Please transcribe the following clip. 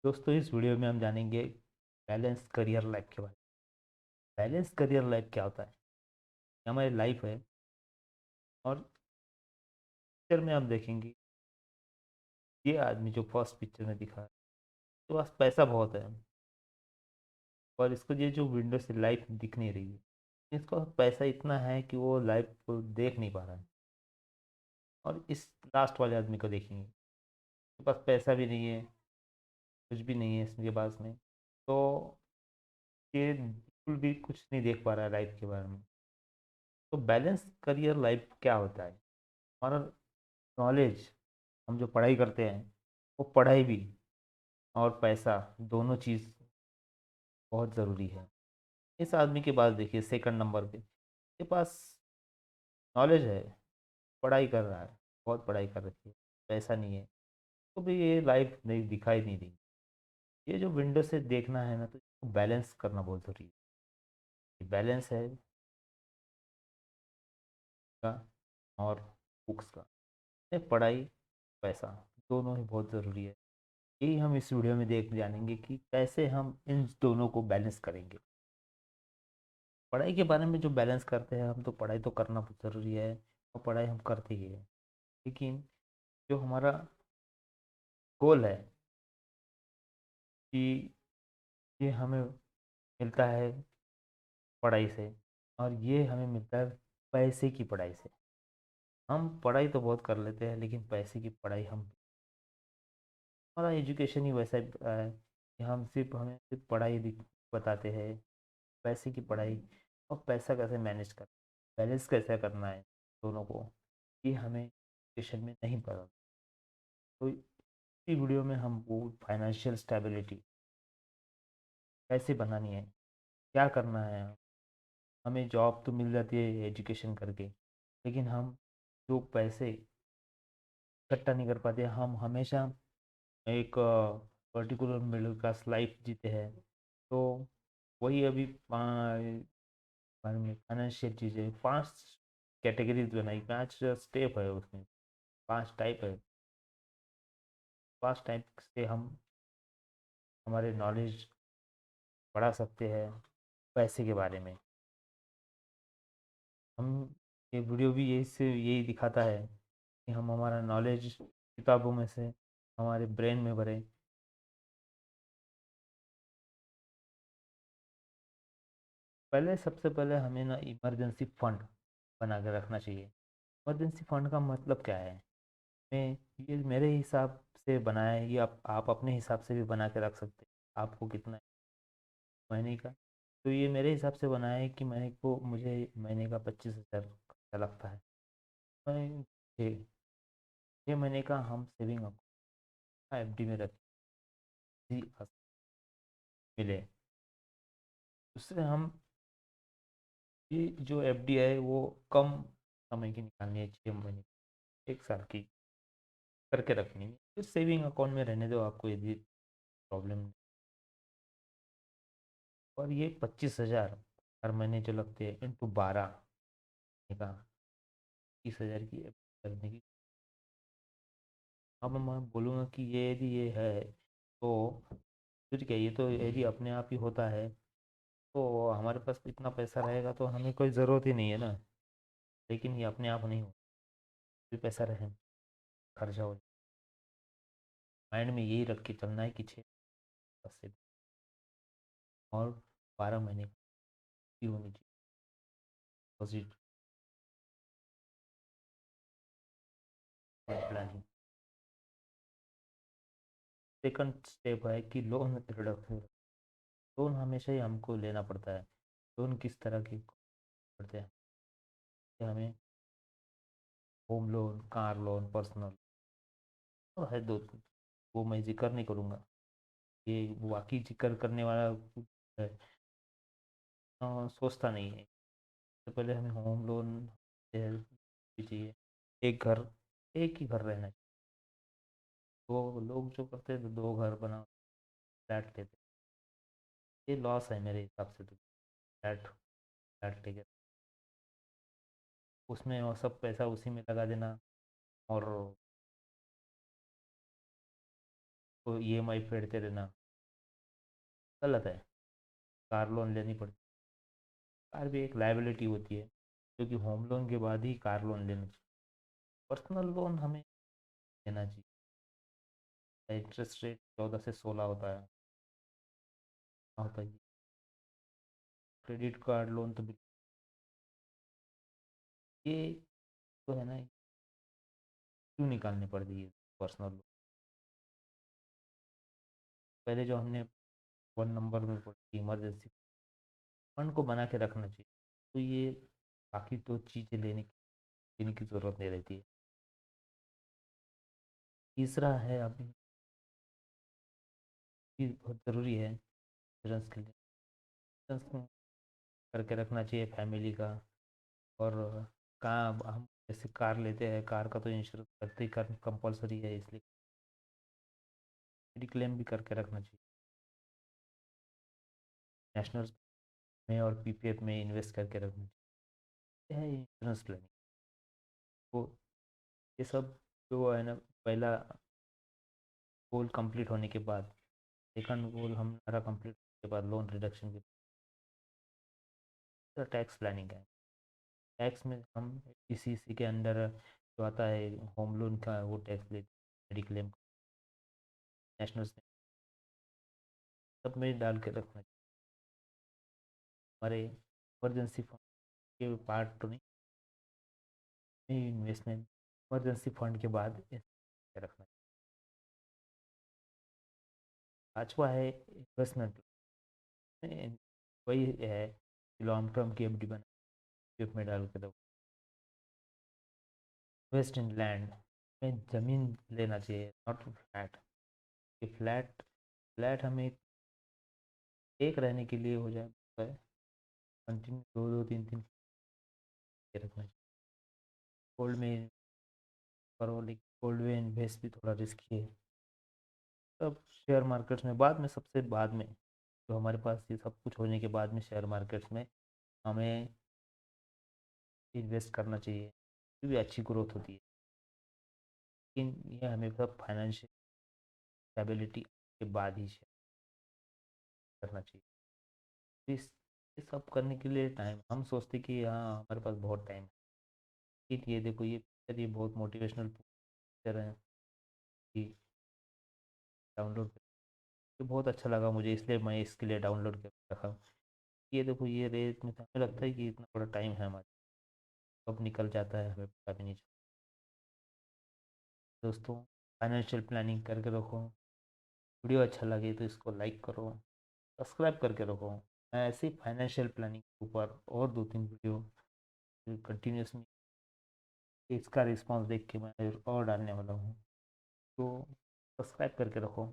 दोस्तों इस वीडियो में हम जानेंगे बैलेंस करियर लाइफ के बारे में। बैलेंस करियर लाइफ क्या होता है? ये हमारी लाइफ है। और पिक्चर में हम देखेंगे ये आदमी जो फर्स्ट पिक्चर में दिखा है तो पास पैसा बहुत है। और इसको ये जो विंडो से लाइफ दिख नहीं रही है, इसको पैसा इतना है कि वो लाइफ को देख नहीं पा रहा है। और इस लास्ट वाले आदमी को देखेंगे, उसके पास पैसा भी नहीं है, कुछ भी नहीं है इसके पास में। तो ये बिल्कुल भी कुछ नहीं देख पा रहा है लाइफ के बारे में। तो बैलेंस करियर लाइफ क्या होता है? हमारा नॉलेज, हम जो पढ़ाई करते हैं वो पढ़ाई भी और पैसा दोनों चीज़ बहुत ज़रूरी है। इस आदमी के पास देखिए सेकंड नंबर पे, के पास नॉलेज है, पढ़ाई कर रहा है, बहुत पढ़ाई कर रखी है, पैसा नहीं है, तो भी ये लाइफ नहीं दिखाई नहीं दी। ये जो विंडो से देखना है ना, तो इसको बैलेंस करना बहुत ज़रूरी है। बैलेंस है का और बुक्स का, ये पढ़ाई पैसा दोनों ही बहुत ज़रूरी है। यही हम इस वीडियो में देख जानेंगे कि कैसे हम इन दोनों को बैलेंस करेंगे। पढ़ाई के बारे में जो बैलेंस करते हैं हम, तो पढ़ाई तो करना बहुत ज़रूरी है और पढ़ाई हम करते ही हैं। लेकिन जो हमारा गोल है कि ये हमें मिलता है पढ़ाई से, और ये हमें मिलता है पैसे की पढ़ाई से। हम पढ़ाई तो बहुत कर लेते हैं लेकिन पैसे की पढ़ाई हम, हमारा एजुकेशन ही वैसा है कि हमें सिर्फ पढ़ाई बताते हैं, पैसे की पढ़ाई और पैसा कैसे मैनेज कर, बैलेंस कैसे करना है दोनों को, ये हमें एजुकेशन में नहीं पता। तो इसी वीडियो में हम वो फाइनेंशियल स्टेबिलिटी कैसे बनानी है, क्या करना है। हमें जॉब तो मिल जाती है एजुकेशन करके, लेकिन हम जो पैसे इकट्ठा नहीं कर पाते, हम हमेशा एक पर्टिकुलर मिडिल क्लास लाइफ जीते हैं। तो वही अभी फाइनेंशियल चीज़ें 5 कैटेगरीज बनाई, 5 स्टेप है उसमें, 5 टाइप है। 5 टाइप से हम हमारे नॉलेज बढ़ा सकते हैं पैसे के बारे में। हम ये वीडियो भी यही दिखाता है कि हम हमारा नॉलेज किताबों में से हमारे ब्रेन में भरें। पहले सबसे पहले हमें ना इमरजेंसी फंड बना के रखना चाहिए। इमरजेंसी फंड का मतलब क्या है? मैं ये मेरे हिसाब से बनाया है, ये आप अपने हिसाब से भी बना के रख सकते हैं, आपको कितना है महीने का। तो ये मेरे हिसाब से बनाया है कि मुझे महीने का 25,000 खर्चा लगता है। मैं 6 महीने का हम सेविंग अकाउंट एफडी में रखें, मिले उससे हम, ये जो एफडी है वो कम समय की निकालनी है, 6 महीने, 1 साल की करके रखनी है, फिर सेविंग अकाउंट में रहने दो आपको यदि प्रॉब्लम। और ये 25,000 हर महीने जो लगते हैं इंटू 12 का 30,000 की FD करने की। अब मैं बोलूँगा कि ये यदि ये है तो फिर क्या, ये तो यदि अपने आप ही होता है तो हमारे पास इतना पैसा रहेगा तो हमें कोई ज़रूरत ही नहीं है ना। लेकिन ये अपने आप नहीं हो, भी पैसा रहे, खर्चा हो। माइंड में यही रख के चलना है कि 6 से और 12 महीने की होनी चाहिए डिपॉजिट प्लानिंग। सेकंड स्टेप है कि लोन रिडक्शन। लोन हमेशा ही हमको लेना पड़ता है। लोन किस तरह के पड़ते हैं? कि हमें home loan, car loan, personal तो है दो, वो मैं जिक्र नहीं करूँगा, ये बाकी जिक्र करने वाला कुछ है, सोचता नहीं है। तो पहले हमें होम लोन भी चाहिए। एक घर, एक ही घर रहना चाहिए। दो लोग जो करते हैं तो 2 घर बना फ्लैट लेते हैं, ये लॉस है मेरे हिसाब से। तो फ्लैट फ्लैट लेके उसमें वो सब पैसा उसी में लगा देना और तो ईएमआई फेडते रहना गलत है। कार लोन लेनी पड़ती है। कार भी एक लायबिलिटी होती है, क्योंकि होम लोन के बाद ही कार लोन लेना चाहिए। पर्सनल लोन हमें लेना चाहिए। इंटरेस्ट रेट 14 से 16 होता है। होता है। क्रेडिट कार्ड लोन तो ये तो है ना, क्यों निकालनी पड़ती है पर्सनल लोन? पहले जो हमने 1 नंबर में पढ़ी इमरजेंसी फंड को बना के रखना चाहिए, तो ये बाकी तो चीज़ें लेने की ज़रूरत नहीं रहती है। तीसरा है अभी भी बहुत ज़रूरी है इंश्योरेंस के लिए। इंश्योरेंस करके रखना चाहिए फैमिली का। और कहाँ हम जैसे कार लेते हैं, कार का तो इंश्योरेंस करते ही कर कंपलसरी है, इसलिए मेडिक्लेम भी करके रखना चाहिए। नेशनल में और पीपीएफ में इन्वेस्ट करके रखना चाहिए। ये है इंश्योरेंस प्लानिंग। तो ये सब जो है ना, पहला गोल कंप्लीट होने के बाद सेकंड गोल हमारा कंप्लीट होने के बाद लोन रिडक्शन की टैक्स प्लानिंग है। टैक्स में हम इसी के अंडर जो आता है होम लोन का वो टैक्स लेते हैं, मेडिक्लेम नेशनल सब में डाल के रखना चाहिए। हमारे इमरजेंसी फंड के पार्ट तो नहीं, इन्वेस्टमेंट इमरजेंसी फंड के बाद रखना चाहिए। पाँचवा है इन्वेस्टमेंट। वही है लॉन्ग टर्म की एफडी बना PF में डाल के दो। इन्वेस्ट इन लैंड में ज़मीन लेना चाहिए, नॉट फ्लैट। ये फ्लैट फ्लैट हमें एक रहने के लिए हो जाए, कंटिन्यू दो दो तीन तीन के रखना चाहिए। गोल्ड में करो, लेकिन गोल्ड में इन्वेस्ट भी थोड़ा रिस्की है। तब शेयर मार्केट्स में बाद में, सबसे बाद में, जो हमारे पास ये सब कुछ होने के बाद में शेयर मार्केट्स में हमें इन्वेस्ट करना चाहिए, ये भी अच्छी ग्रोथ होती है। लेकिन ये हमें सब फाइनेंशियल स्टेबिलिटी के बाद ही शेयर करना चाहिए। इस ये सब करने के लिए टाइम, हम सोचते कि हाँ हमारे पास बहुत टाइम है। लेकिन ये देखो, ये बहुत मोटिवेशनल पिक्चर है कि डाउनलोड, ये बहुत अच्छा लगा मुझे, इसलिए मैं इसके लिए डाउनलोड कर रखा। ये देखो, ये रेस में तो हमें लगता है कि इतना बड़ा टाइम है हमारे, कब निकल जाता है हमें पता भी नहीं चलता। दोस्तों, फाइनेंशियल प्लानिंग करके रखो। वीडियो अच्छा लगे तो इसको लाइक करो, सब्सक्राइब करके रखो। मैं ऐसे ही फाइनेंशियल प्लानिंग के ऊपर और 2-3 वीडियो कंटिन्यूसली इसका रिस्पांस देख के मैं और डालने वाला हूँ। तो सब्सक्राइब करके रखो।